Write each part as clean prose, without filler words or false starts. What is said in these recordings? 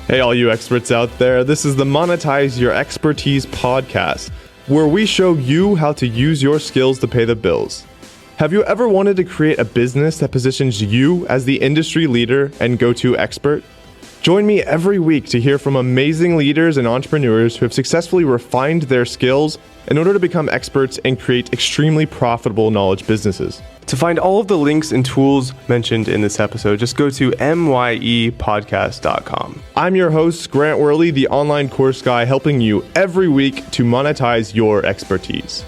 Hey, all you experts out there, this is the Monetize Your Expertise podcast, where we show you how to use your skills to pay the bills. Have you ever wanted to create a business that positions you as the industry leader and go-to expert? Join me every week to hear from amazing leaders and entrepreneurs who have successfully refined their skills in order to become experts and create extremely profitable knowledge businesses. To find all of the links and tools mentioned in this episode, just go to myepodcast.com. I'm your host, Grant Weherley, the online course guy, helping you every week to monetize your expertise.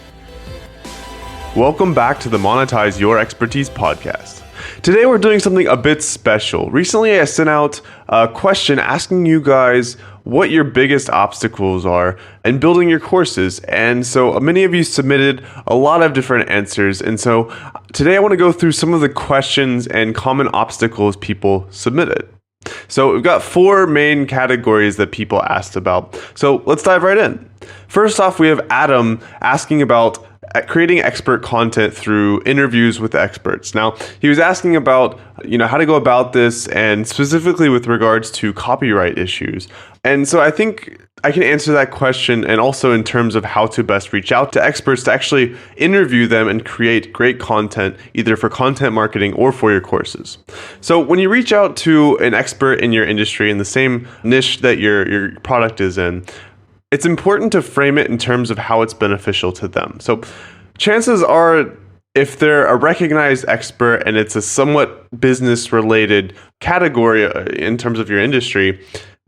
Welcome back to the Monetize Your Expertise podcast. Today we're doing something a bit special. Recently I sent out a question asking you guys what your biggest obstacles are in building your courses. And so many of you submitted a lot of different answers. And so today I want to go through some of the questions and common obstacles people submitted. So we've got four main categories that people asked about. So let's dive right in. First off, we have Adam asking about creating expert content through interviews with experts. Now, he was asking about, how to go about this, and specifically with regards to copyright issues. And so I think I can answer that question, and also in terms of how to best reach out to experts to actually interview them and create great content, either for content marketing or for your courses. So when you reach out to an expert in your industry in the same niche that your product is in, it's important to frame it in terms of how it's beneficial to them. So chances are, if they're a recognized expert and it's a somewhat business-related category in terms of your industry,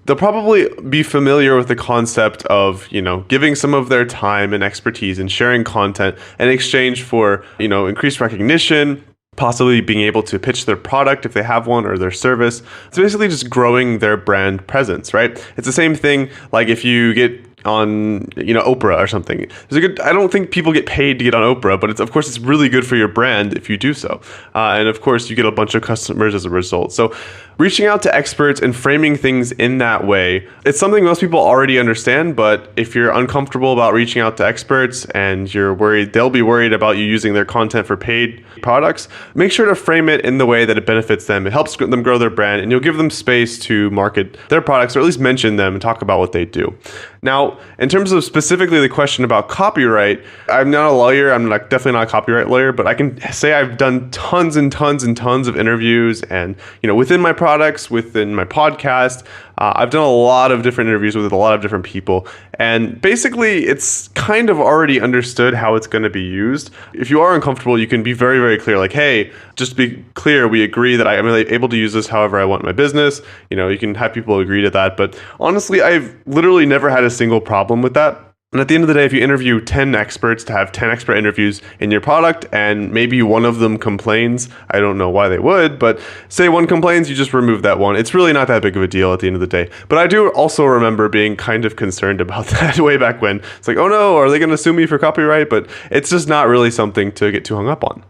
they'll probably be familiar with the concept of, giving some of their time and expertise and sharing content in exchange for, increased recognition, possibly being able to pitch their product if they have one or their service. It's basically just growing their brand presence, right? It's the same thing like if you get on Oprah or something. I don't think people get paid to get on Oprah, but of course it's really good for your brand if you do so. And of course you get a bunch of customers as a result. So reaching out to experts and framing things in that way, it's something most people already understand, but if you're uncomfortable about reaching out to experts and you're worried they'll be worried about you using their content for paid products, make sure to frame it in the way that it benefits them. It helps them grow their brand, and you'll give them space to market their products, or at least mention them and talk about what they do. Now, in terms of specifically the question about copyright, I'm not a lawyer. I'm definitely not a copyright lawyer, but I can say I've done tons and tons and tons of interviews, and within my products, within my podcast, I've done a lot of different interviews with a lot of different people, and basically it's kind of already understood how it's going to be used. If you are uncomfortable, you can be very, very clear, like, hey, just to be clear, we agree that I am able to use this however I want in my business. You can have people agree to that, but honestly, I've literally never had a single problem with that. And at the end of the day, if you interview 10 experts to have 10 expert interviews in your product, and maybe one of them complains, I don't know why they would, but say one complains, you just remove that one. It's really not that big of a deal at the end of the day. But I do also remember being kind of concerned about that way back when. It's like, oh no, are they going to sue me for copyright? But it's just not really something to get too hung up on.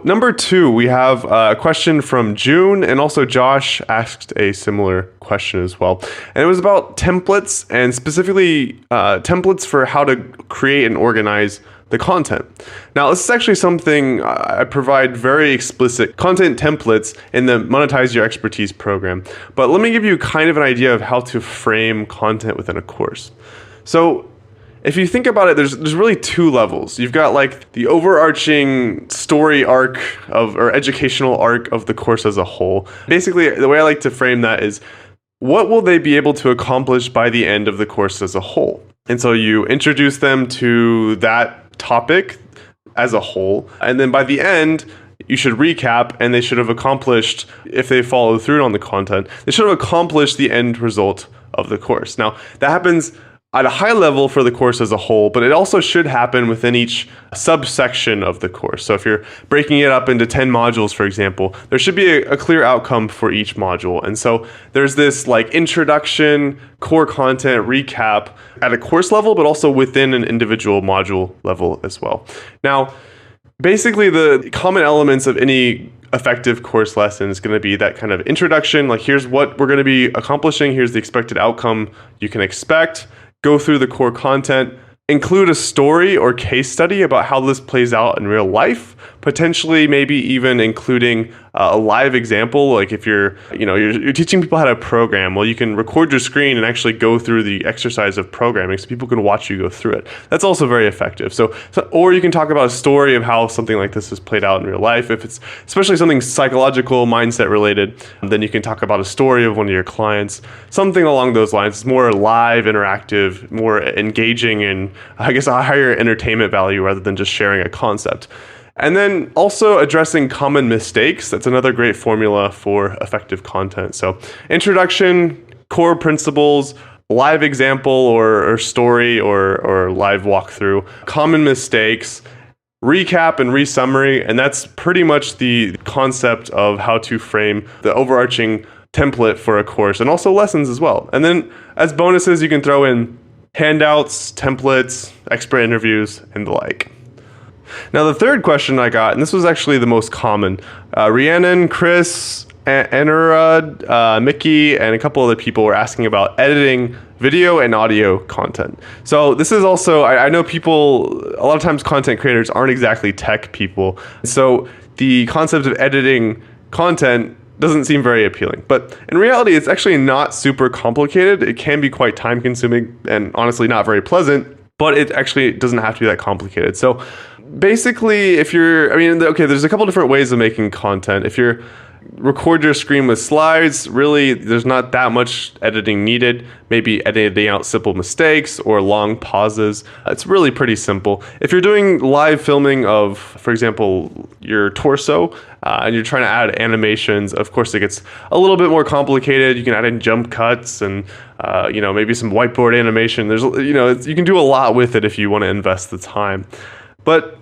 Number 2, we have a question from June, and also Josh asked a similar question as well. And it was about templates, and specifically templates for how to create and organize the content. Now, this is actually something I provide very explicit content templates in the Monetize Your Expertise program. But let me give you kind of an idea of how to frame content within a course. So if you think about it, there's really two levels. You've got like the overarching story arc or educational arc of the course as a whole. Basically, the way I like to frame that is, what will they be able to accomplish by the end of the course as a whole? And so you introduce them to that topic as a whole, and then by the end, you should recap, and they should have accomplished, if they follow through on the content, they should have accomplished the end result of the course. Now, that happens at a high level for the course as a whole, but it also should happen within each subsection of the course. So if you're breaking it up into 10 modules, for example, there should be a clear outcome for each module. And so there's this like introduction, core content, recap at a course level, but also within an individual module level as well. Now, basically the common elements of any effective course lesson is going to be that kind of introduction, like here's what we're going to be accomplishing, here's the expected outcome you can expect. Go through the core content, include a story or case study about how this plays out in real life, potentially maybe even including a live example. Like if you're teaching people how to program, well, you can record your screen and actually go through the exercise of programming so people can watch you go through it. That's also very effective. Or you can talk about a story of how something like this has played out in real life. If it's especially something psychological, mindset related, then you can talk about a story of one of your clients, something along those lines. It's more live, interactive, more engaging, and I guess a higher entertainment value rather than just sharing a concept. And then also addressing common mistakes. That's another great formula for effective content. So introduction, core principles, live example or story or live walkthrough, common mistakes, recap and resummary. And that's pretty much the concept of how to frame the overarching template for a course, and also lessons as well. And then as bonuses, you can throw in handouts, templates, expert interviews, and the like. Now, the third question I got, and this was actually the most common, Rhiannon, Chris, Anurad, Mickey, and a couple other people were asking about editing video and audio content. So this is also, I know people, a lot of times content creators aren't exactly tech people. So the concept of editing content doesn't seem very appealing. But in reality, it's actually not super complicated. It can be quite time consuming and honestly not very pleasant, but it actually doesn't have to be that complicated. So basically, there's a couple different ways of making content. If you're record your screen with slides, really, there's not that much editing needed. Maybe editing out simple mistakes or long pauses. It's really pretty simple. If you're doing live filming of, for example, your torso, and you're trying to add animations, of course, it gets a little bit more complicated. You can add in jump cuts and, maybe some whiteboard animation. You can do a lot with it if you want to invest the time. But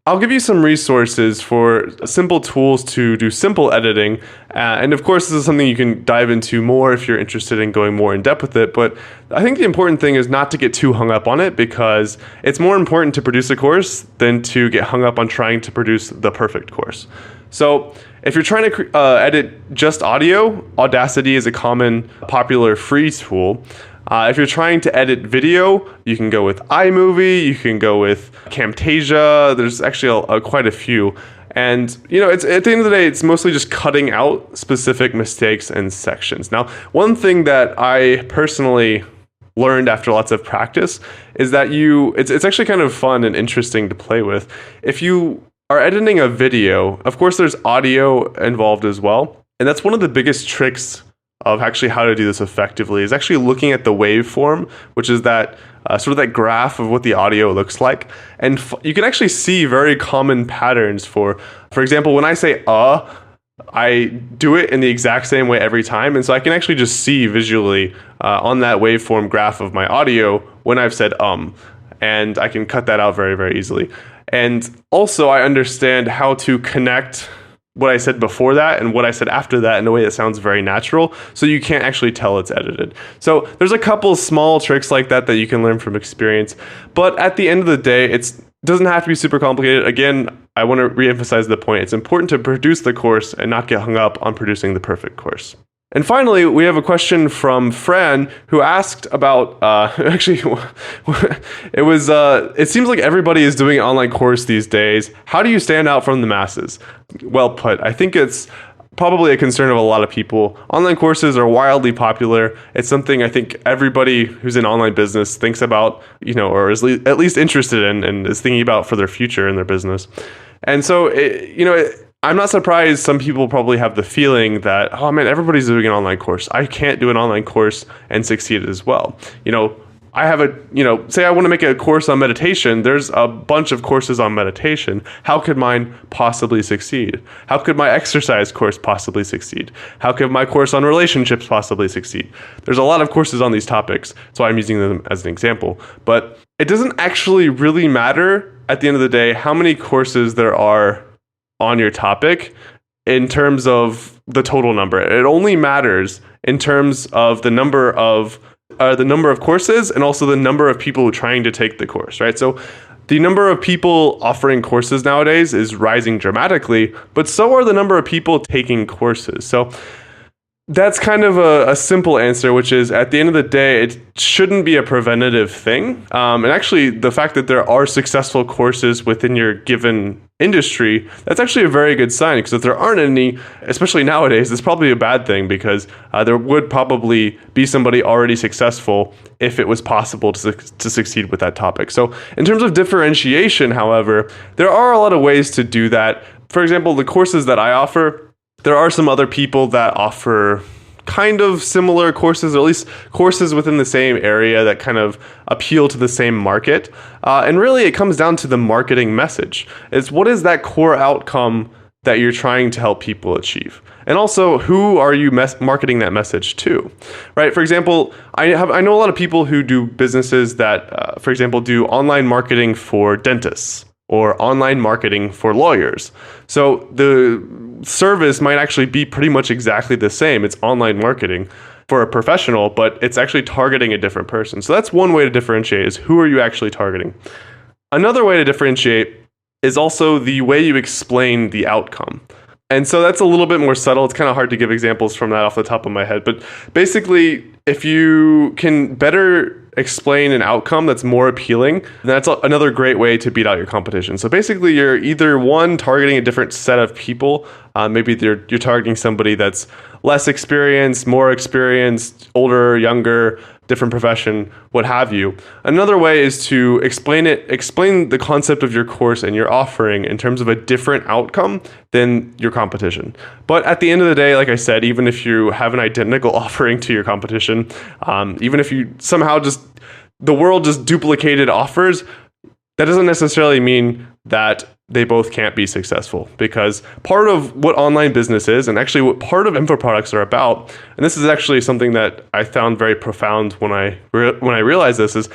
I'll give you some resources for simple tools to do simple editing. And of course, this is something you can dive into more if you're interested in going more in depth with it. But I think the important thing is not to get too hung up on it, because it's more important to produce a course than to get hung up on trying to produce the perfect course. So if you're trying to edit just audio, Audacity is a common, popular free tool. If you're trying to edit video, you can go with iMovie, you can go with Camtasia. There's actually quite a few. And, it's at the end of the day, it's mostly just cutting out specific mistakes and sections. Now, one thing that I personally learned after lots of practice is that it's actually kind of fun and interesting to play with. If you are editing a video, of course, there's audio involved as well. And that's one of the biggest tricks of actually how to do this effectively, is actually looking at the waveform, which is that sort of that graph of what the audio looks like. And you can actually see very common patterns for example, when I say I do it in the exact same way every time. And so I can actually just see visually on that waveform graph of my audio when I've said and I can cut that out very, very easily. And also I understand how to connect what I said before that and what I said after that in a way that sounds very natural, so you can't actually tell it's edited. So there's a couple small tricks like that you can learn from experience. But at the end of the day, it doesn't have to be super complicated. Again, I want to reemphasize the point. It's important to produce the course and not get hung up on producing the perfect course. And finally, we have a question from Fran, who asked about, it seems like everybody is doing an online course these days. How do you stand out from the masses? Well put. I think it's probably a concern of a lot of people. Online courses are wildly popular. It's something I think everybody who's in online business thinks about, or is at least interested in and is thinking about for their future in their business. And so, I'm not surprised some people probably have the feeling that, oh man, everybody's doing an online course. I can't do an online course and succeed as well. I have say I want to make a course on meditation. There's a bunch of courses on meditation. How could mine possibly succeed? How could my exercise course possibly succeed? How could my course on relationships possibly succeed? There's a lot of courses on these topics, so I'm using them as an example. But it doesn't actually really matter at the end of the day how many courses there are on your topic in terms of the total number. It only matters in terms of the number of courses and also the number of people trying to take the course, right? So the number of people offering courses nowadays is rising dramatically, but so are the number of people taking courses. So that's kind of a simple answer, which is at the end of the day, it shouldn't be a preventative thing. And actually, the fact that there are successful courses within your given industry, that's actually a very good sign, because if there aren't any, especially nowadays, it's probably a bad thing, because there would probably be somebody already successful if it was possible to succeed with that topic. So in terms of differentiation, however, there are a lot of ways to do that. For example, the courses that I offer, there are some other people that offer kind of similar courses, or at least courses within the same area that kind of appeal to the same market. And really, it comes down to the marketing message. It's what is that core outcome that you're trying to help people achieve? And also, who are you marketing that message to, right? For example, I know a lot of people who do businesses that, for example, do online marketing for dentists or online marketing for lawyers. So the service might actually be pretty much exactly the same. It's online marketing for a professional, but it's actually targeting a different person. So that's one way to differentiate, is who are you actually targeting? Another way to differentiate is also the way you explain the outcome. And so that's a little bit more subtle. It's kind of hard to give examples from that off the top of my head. But basically, if you can better explain an outcome that's more appealing, that's another great way to beat out your competition. So basically, you're either one, targeting a different set of people. Maybe you're targeting somebody that's less experienced, more experienced, older, younger, different profession, what have you. Another way is to explain the concept of your course and your offering in terms of a different outcome than your competition. But at the end of the day, like I said, even if you have an identical offering to your competition, even if you somehow the world just duplicated offers, that doesn't necessarily mean that they both can't be successful, because part of what online business is, and actually what part of info products are about, and this is actually something that I found very profound when I realized this, is,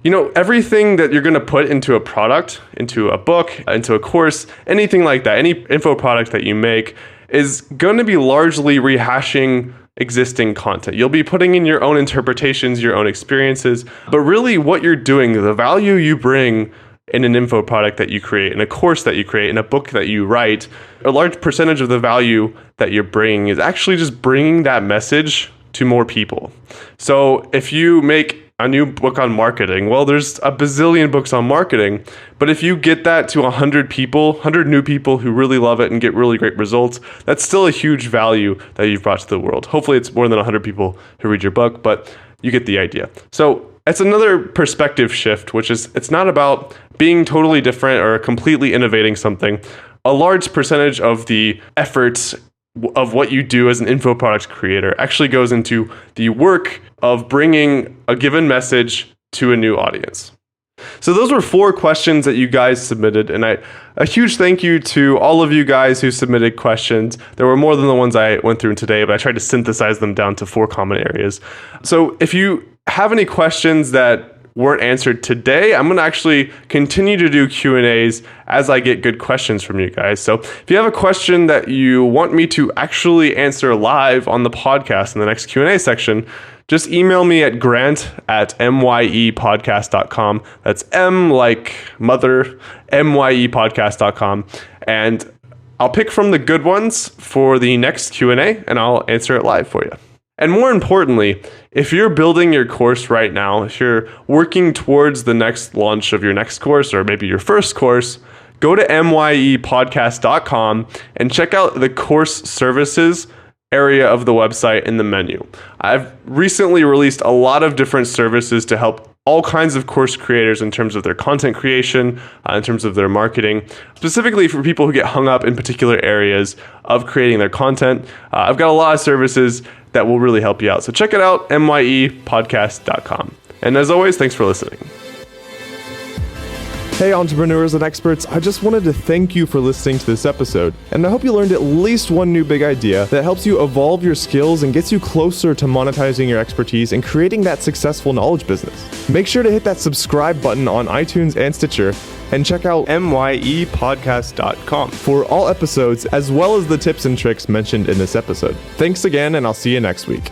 everything that you're going to put into a product, into a book, into a course, anything like that, any info product that you make is going to be largely rehashing existing content. You'll be putting in your own interpretations, your own experiences, but really what you're doing, the value you bring in an info product that you create, in a course that you create, in a book that you write, a large percentage of the value that you're bringing is actually just bringing that message to more people. So if you make a new book on marketing, well, there's a bazillion books on marketing, but if you get that to 100 people, 100 new people who really love it and get really great results, that's still a huge value that you've brought to the world. Hopefully it's more than 100 people who read your book, but you get the idea. So it's another perspective shift, which is, it's not about being totally different or completely innovating something. A large percentage of the efforts of what you do as an info product creator actually goes into the work of bringing a given message to a new audience. So those were 4 questions that you guys submitted, and a huge thank you to all of you guys who submitted questions. There were more than the ones I went through today, but I tried to synthesize them down to 4 common areas. So if you have any questions that weren't answered today, I'm going to actually continue to do Q&As as I get good questions from you guys. So if you have a question that you want me to actually answer live on the podcast in the next Q&A section, just email me at grant@myepodcast.com. That's M like mother, myepodcast.com. And I'll pick from the good ones for the next Q&A, and I'll answer it live for you. And more importantly, if you're building your course right now, if you're working towards the next launch of your next course, or maybe your first course, go to myepodcast.com and check out the course services area of the website in the menu. I've recently released a lot of different services to help all kinds of course creators in terms of their content creation, in terms of their marketing, specifically for people who get hung up in particular areas of creating their content. I've got a lot of services that will really help you out. So check it out, myepodcast.com. And as always, thanks for listening. Hey, entrepreneurs and experts, I just wanted to thank you for listening to this episode, and I hope you learned at least one new big idea that helps you evolve your skills and gets you closer to monetizing your expertise and creating that successful knowledge business. Make sure to hit that subscribe button on iTunes and Stitcher, and check out myepodcast.com for all episodes, as well as the tips and tricks mentioned in this episode. Thanks again, and I'll see you next week.